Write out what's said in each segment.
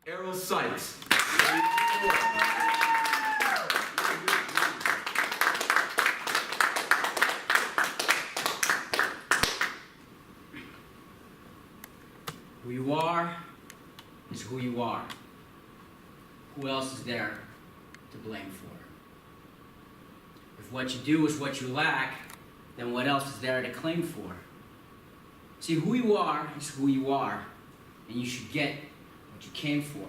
Errol Sykes. Who you are is who you are. Who else is there to blame for? If what you do is what you lack, then what else is there to claim for? See, who you are is who you are, and you should get what you came for.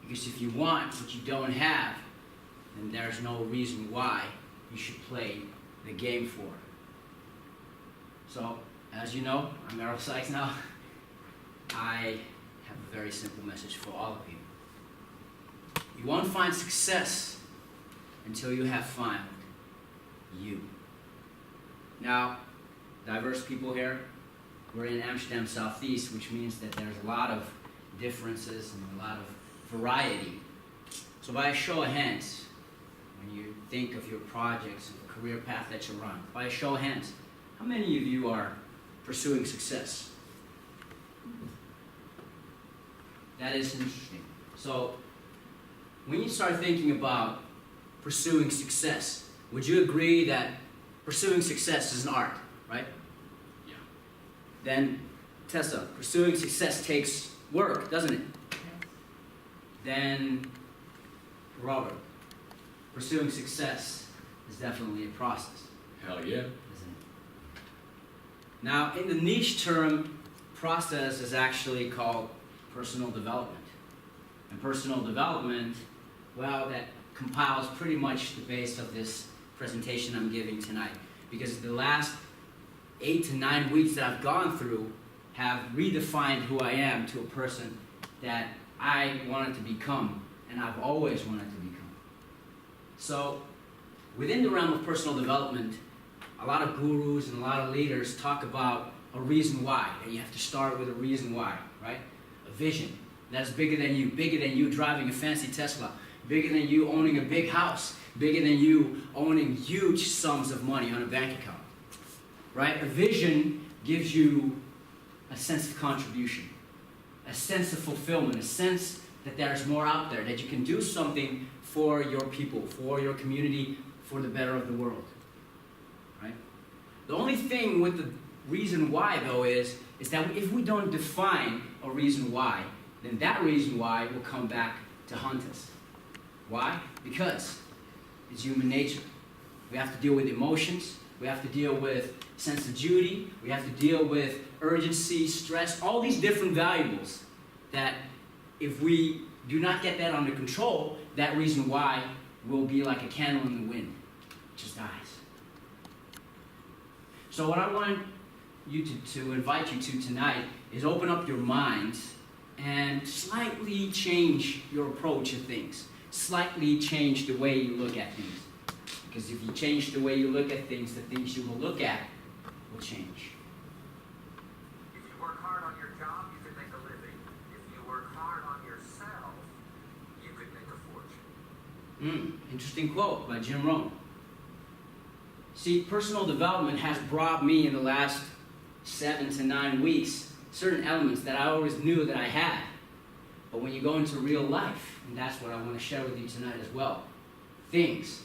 Because if you want what you don't have, then there's no reason why you should play the game for. So, as you know, I'm Errol Sykes now. I have a very simple message for all of you. You won't find success until you have found you. Now, diverse people here. We're in Amsterdam Southeast, which means that there's a lot of differences and a lot of variety. So by a show of hands, when you think of your projects and the career path that you're on, by a show of hands, how many of you are pursuing success? That is interesting. So when you start thinking about pursuing success, would you agree that pursuing success is an art, right? Yeah. Then, Tessa, pursuing success takes work, doesn't it? Yes. Then, Robert, pursuing success is definitely a process, Hell yeah. isn't it? Now, in the niche term, process is actually called personal development. And personal development, well, that compiles pretty much the base of this presentation I'm giving tonight. Because the last 8 to 9 weeks that I've gone through have redefined who I am to a person that I wanted to become, and I've always wanted to become. So, within the realm of personal development, a lot of gurus and a lot of leaders talk about a reason why. And you have to start with a reason why, right? A vision that's bigger than you driving a fancy Tesla, bigger than you owning a big house, bigger than you owning huge sums of money on a bank account, right? A vision gives you a sense of contribution, a sense of fulfillment, a sense that there's more out there, that you can do something for your people, for your community, for the better of the world, right? The only thing with the reason why, though, is that if we don't define a reason why, then that reason why will come back to haunt us. Why? Because it's human nature. We have to deal with emotions. We have to deal with sense of duty. We have to deal with urgency, stress, all these different variables that if we do not get that under control, that reason why will be like a candle in the wind. It just dies. So what I want you to invite you to tonight is open up your minds and slightly change your approach to things. Slightly change the way you look at things. Because if you change the way you look at things, the things you will look at will change. If you work hard on your job, you can make a living. If you work hard on yourself, you could make a fortune. Interesting quote by Jim Rohn. See, personal development has brought me in the last 7 to 9 weeks certain elements that I always knew that I had. But when you go into real life, and that's what I want to share with you tonight as well, things,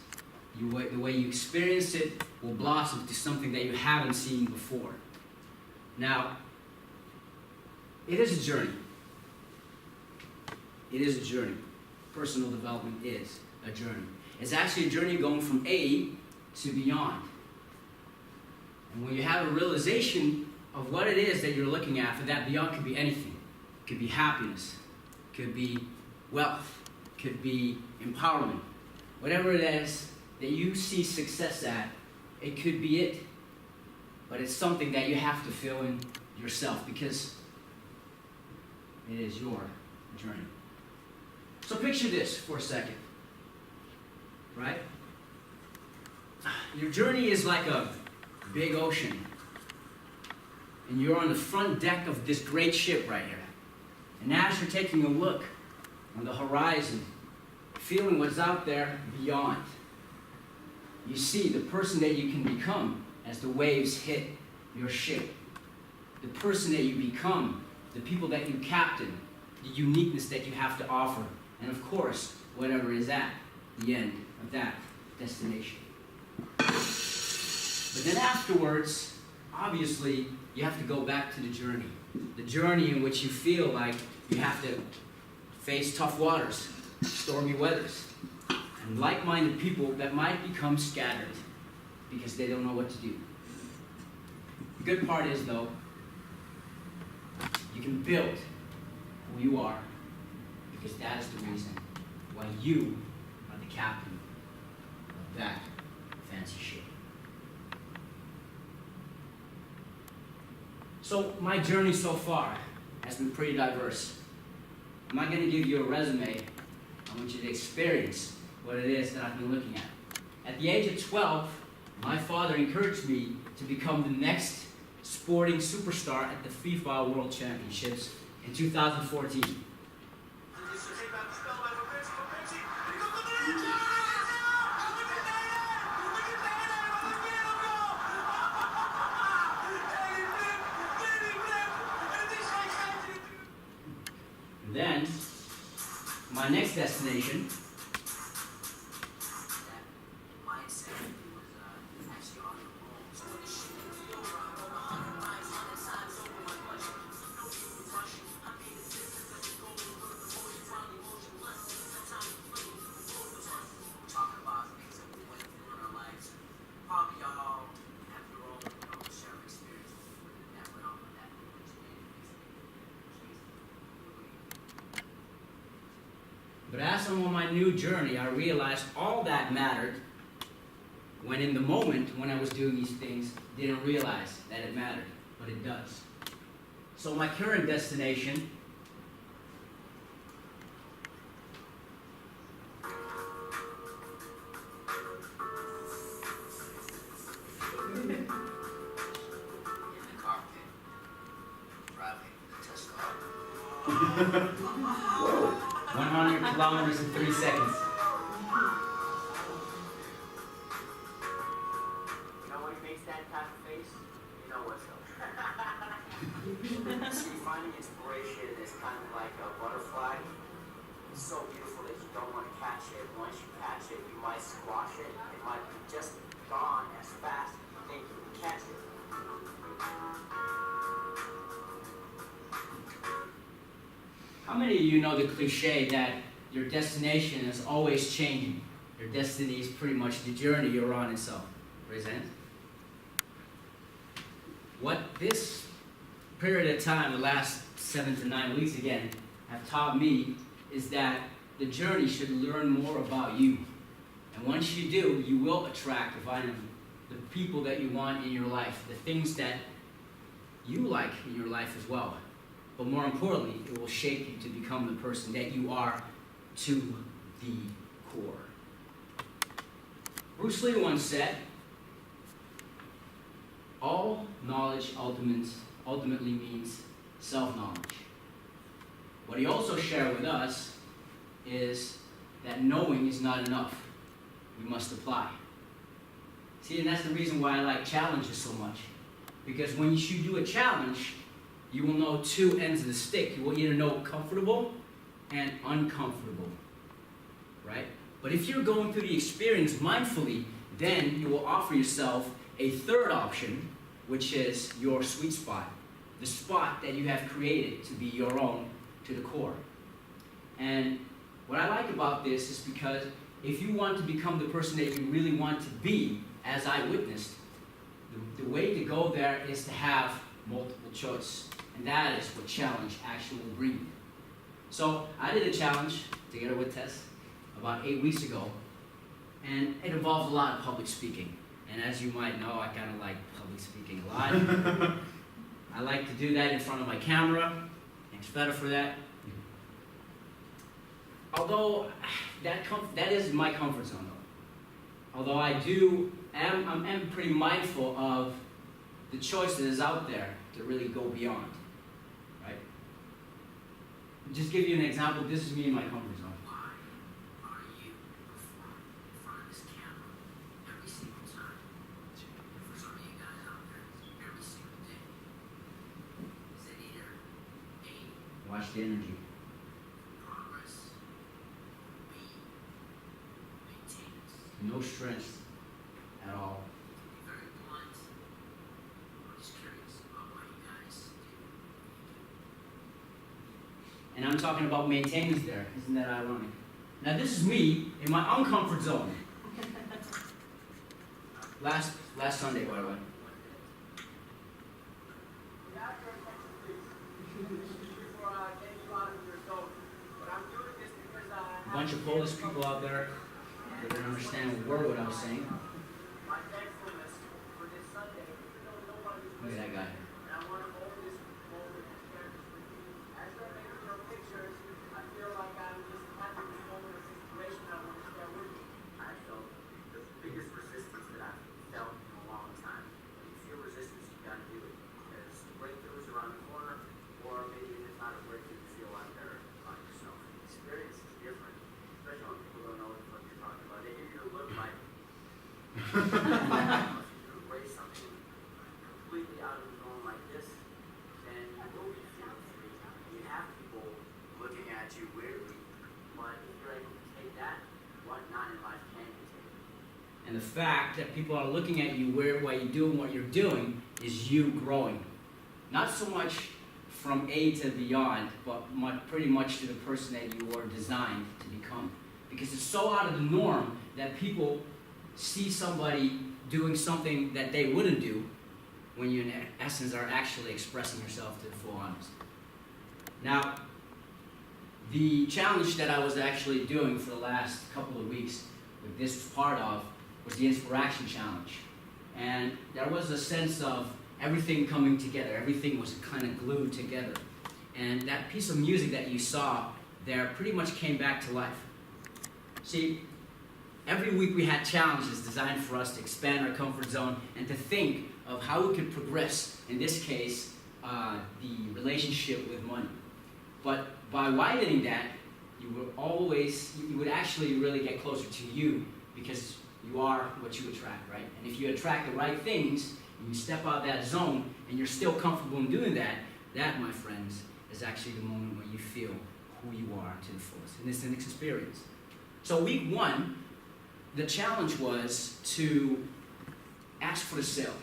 the way you experience it will blossom to something that you haven't seen before. Now, it is a journey. It is a journey. Personal development is a journey. It's actually a journey going from A to beyond. And when you have a realization of what it is that you're looking after, that beyond could be anything. It could be happiness, could be wealth, could be empowerment. Whatever it is that you see success at, it could be it. But it's something that you have to fill in yourself because it is your journey. So picture this for a second, right? Your journey is like a big ocean. And you're on the front deck of this great ship right here. And as you're taking a look on the horizon, feeling what's out there beyond, you see the person that you can become as the waves hit your ship. The person that you become, the people that you captain, the uniqueness that you have to offer, and of course, whatever is at the end of that destination. But then afterwards, obviously, you have to go back to the journey in which you feel like you have to face tough waters, stormy weathers, and like-minded people that might become scattered because they don't know what to do. The good part is, though, you can build who you are because that is the reason why you are the captain of that fancy ship. So my journey so far has been pretty diverse. I'm not going to give you a resume. I want you to experience what it is that I've been looking at. At the age of 12, my father encouraged me to become the next sporting superstar at the FIFA World Championships in 2014. Then, my next destination But as I'm on my new journey, I realized all that mattered when in the moment when I was doing these things, didn't realize that it mattered, but it does. So my current destination In the cockpit, driving a Tesla. 100 kilometers in 3 seconds. You know when he makes that kind of face? You know what's up. See, finding inspiration is kind of like a butterfly. It's so beautiful that you don't want to catch it. Once you catch it, you might squash it. It might be just gone as fast as you think you can catch it. How many of you know the cliche that your destination is always changing? Your destiny is pretty much the journey you're on itself. Raise hands. What this period of time, the last 7 to 9 weeks again, have taught me is that the journey should learn more about you. And once you do, you will attract the people that you want in your life, the things that you like in your life as well. But more importantly, it will shape you to become the person that you are to the core. Bruce Lee once said, all knowledge ultimately means self-knowledge. What he also shared with us is that knowing is not enough. We must apply. See, and that's the reason why I like challenges so much. Because when you do a challenge, you will know two ends of the stick. You will either know comfortable and uncomfortable, right? But if you're going through the experience mindfully, then you will offer yourself a third option, which is your sweet spot, the spot that you have created to be your own to the core. And what I like about this is because if you want to become the person that you really want to be, as I witnessed, the way to go there is to have multiple choice. And that is what challenge actually will bring you. So I did a challenge together with Tess about 8 weeks ago, and it involved a lot of public speaking. And as you might know, I kind of like public speaking a lot. I like to do that in front of my camera. Thanks, Feta, for that. Although that is my comfort zone, though. Although I'm pretty mindful of the choices out there to really go beyond, right? Just give you an example. This is me in my comfort zone. Why are you performing in front of this camera every single time? And for some of you guys out there, every single day. Is it either A, Watch the energy. no strength at all. Be very blunt. I'm just curious about why you guys do what you do. And I'm talking about maintenance there. Isn't that ironic? Now this is me in my uncomfort zone. Last Sunday, by the way. A bunch of Polish people out there that didn't understand a word what I was saying. Look at that guy. Embrace something completely out of the norm like this, then you will be fear-free. You have people looking at you weirdly, but if you're able to take that, what not in life can you take? And the fact that people are looking at you while you're doing what you're doing is you growing. Not so much from A to beyond, but pretty much to the person that you are designed to become. Because it's so out of the norm that people see somebody doing something that they wouldn't do when you, in essence, are actually expressing yourself to the full honest. Now, the challenge that I was actually doing for the last couple of weeks, that this was part of, was the Inspiration Challenge. And there was a sense of everything coming together. Everything was kind of glued together. And that piece of music that you saw there pretty much came back to life. See, every week we had challenges designed for us to expand our comfort zone and to think of how we could progress, in this case, the relationship with money. But by widening that, you would actually really get closer to you, because you are what you attract, right? And if you attract the right things, and you step out of that zone, and you're still comfortable in doing that, that, my friends, is actually the moment where you feel who you are to the fullest. And it's an experience. So week one, the challenge was to ask for a sale,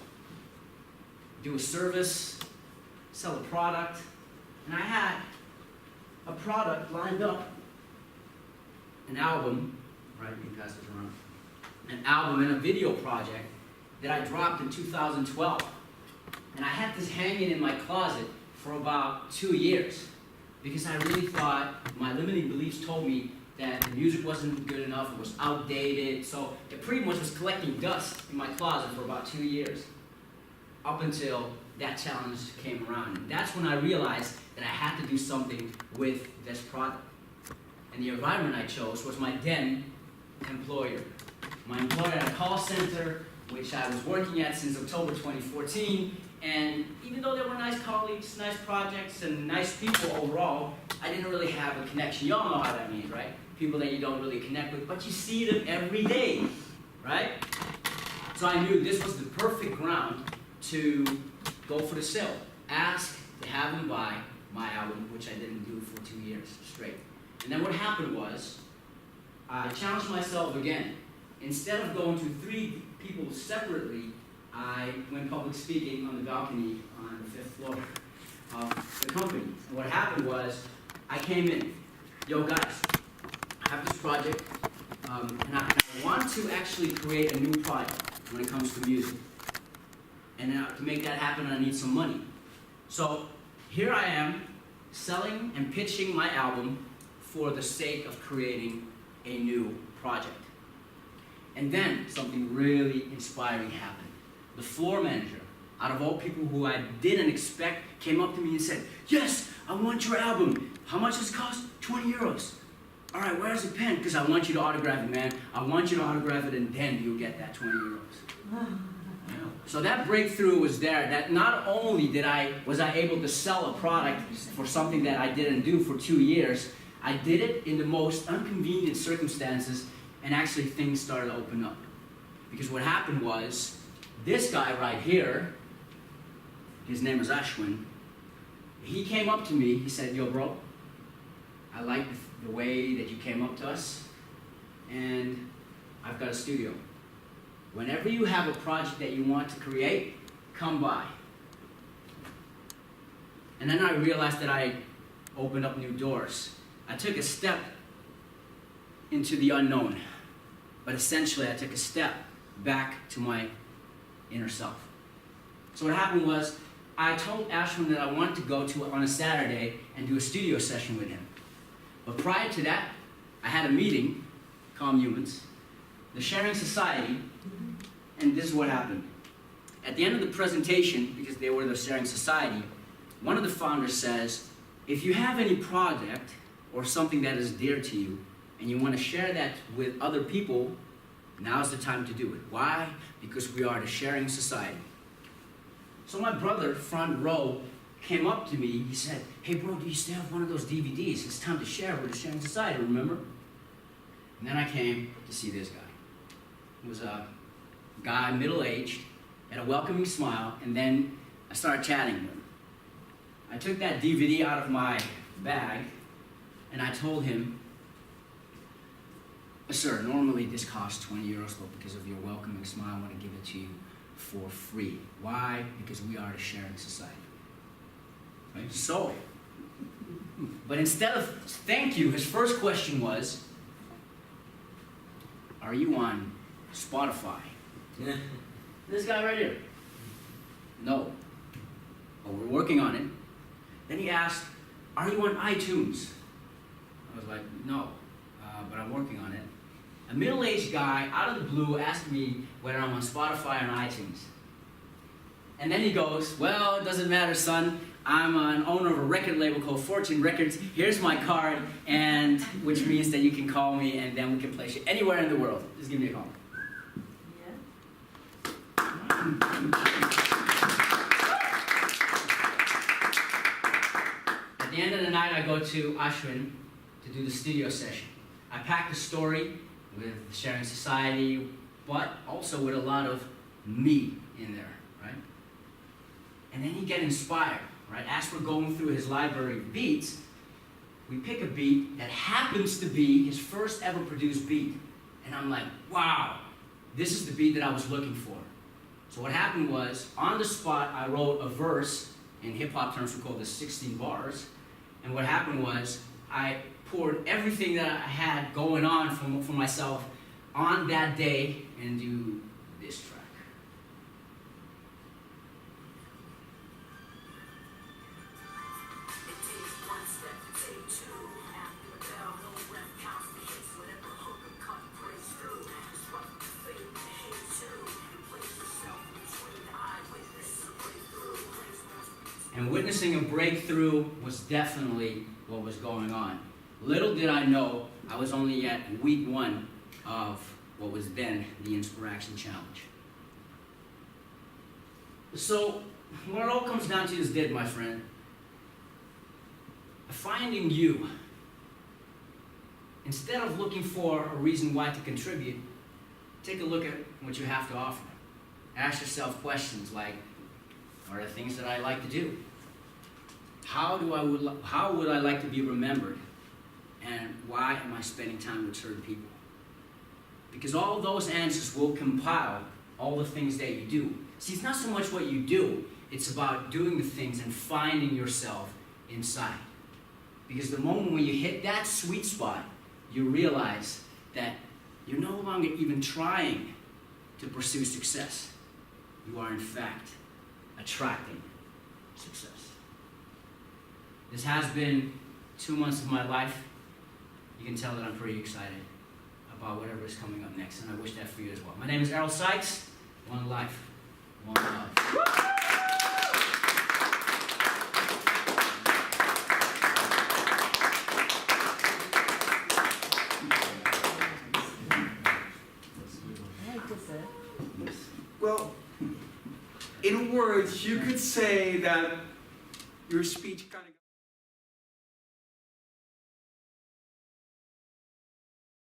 do a service, sell a product, and I had a product lined up, an album, right, you can pass this around, an album and a video project that I dropped in 2012. And I had this hanging in my closet for about 2 years because I really thought my limiting beliefs told me that the music wasn't good enough, it was outdated, so it pretty much was collecting dust in my closet for about 2 years, up until that challenge came around. And that's when I realized that I had to do something with this product. And the environment I chose was my then employer. My employer at a call center, which I was working at since October 2014, and even though they were nice colleagues, nice projects, and nice people overall, I didn't really have a connection. You all know how that means, right? People that you don't really connect with, but you see them every day, right? So I knew this was the perfect ground to go for the sale. Ask to have them buy my album, which I didn't do for 2 years straight. And then what happened was, I challenged myself again. Instead of going to 3 people separately, I went public speaking on the balcony on the 5th floor of the company. And what happened was, I came in, yo guys, I have this project, and I want to actually create a new product when it comes to music. And to make that happen, I need some money. So here I am, selling and pitching my album for the sake of creating a new project. And then something really inspiring happened. The floor manager, out of all people who I didn't expect, came up to me and said, "Yes, I want your album. How much does it cost? 20 euros. All right, where's the pen? Because I want you to autograph it, man. I want you to autograph it, and then you'll get that 20 euros. So that breakthrough was there, that not only was I able to sell a product for something that I didn't do for 2 years, I did it in the most inconvenient circumstances, and actually things started to open up. Because what happened was, this guy right here, his name is Ashwin, he came up to me, he said, "Yo bro, I like the way that you came up to us, and I've got a studio. Whenever you have a project that you want to create, come by. And then I realized that I opened up new doors. I took a step into the unknown, but essentially I took a step back to my inner self. So what happened was, I told Ashwin that I wanted to go to on a Saturday and do a studio session with him. But prior to that, I had a meeting, Calm Humans, the Sharing Society, and this is what happened. At the end of the presentation, because they were the Sharing Society, one of the founders says, if you have any project or something that is dear to you, and you want to share that with other people, now's the time to do it. Why? Because we are the Sharing Society. So my brother, front row, came up to me. He said, hey bro, do you still have one of those DVDs? It's time to share with the Sharing Society, remember? And then I came to see this guy. He was a guy, middle-aged, had a welcoming smile, and then I started chatting with him. I took that DVD out of my bag, and I told him, sir, normally this costs 20 euros, but because of your welcoming smile, I want to give it to you for free. Why? Because we are the Sharing Society. Right? So, but instead of thank you, his first question was, are you on Spotify? This guy right here. No. But we're working on it. Then he asked, are you on iTunes? I was like, no, but I'm working on it. A middle-aged guy, out of the blue, asked me whether I'm on Spotify or on iTunes. And then he goes, well, it doesn't matter, son. I'm an owner of a record label called Fortune Records. Here's my card, and which means that you can call me, and then we can place you anywhere in the world. Just give me a call. At the end of the night, I go to Ashwin to do the studio session. I packed a story with the Sharing Society, but also with a lot of me in there, right? And then you get inspired, right? As we're going through his library of beats, we pick a beat that happens to be his first ever produced beat. And I'm like, wow, this is the beat that I was looking for. So what happened was, on the spot, I wrote a verse. In hip-hop terms, we call this 16 bars. And what happened was, I poured everything that I had going on for myself on that day into this track. And witnessing a breakthrough was definitely what was going on. Little did I know, I was only at week 1 of what was then the Inspiration Challenge. So, what it all comes down to is this, my friend. Finding you. Instead of looking for a reason why to contribute, take a look at what you have to offer. Ask yourself questions like, what are the things that I like to do? How would I like to be remembered? And why am I spending time with certain people? Because all those answers will compile all the things that you do. See, it's not so much what you do, it's about doing the things and finding yourself inside. Because the moment when you hit that sweet spot, you realize that you're no longer even trying to pursue success. You are, in fact, attracting success. This has been 2 months of my life. You can tell that I'm pretty excited about whatever is coming up next, and I wish that for you as well. My name is Errol Sykes. One life, one love. Well, in words, you could say that your speech kind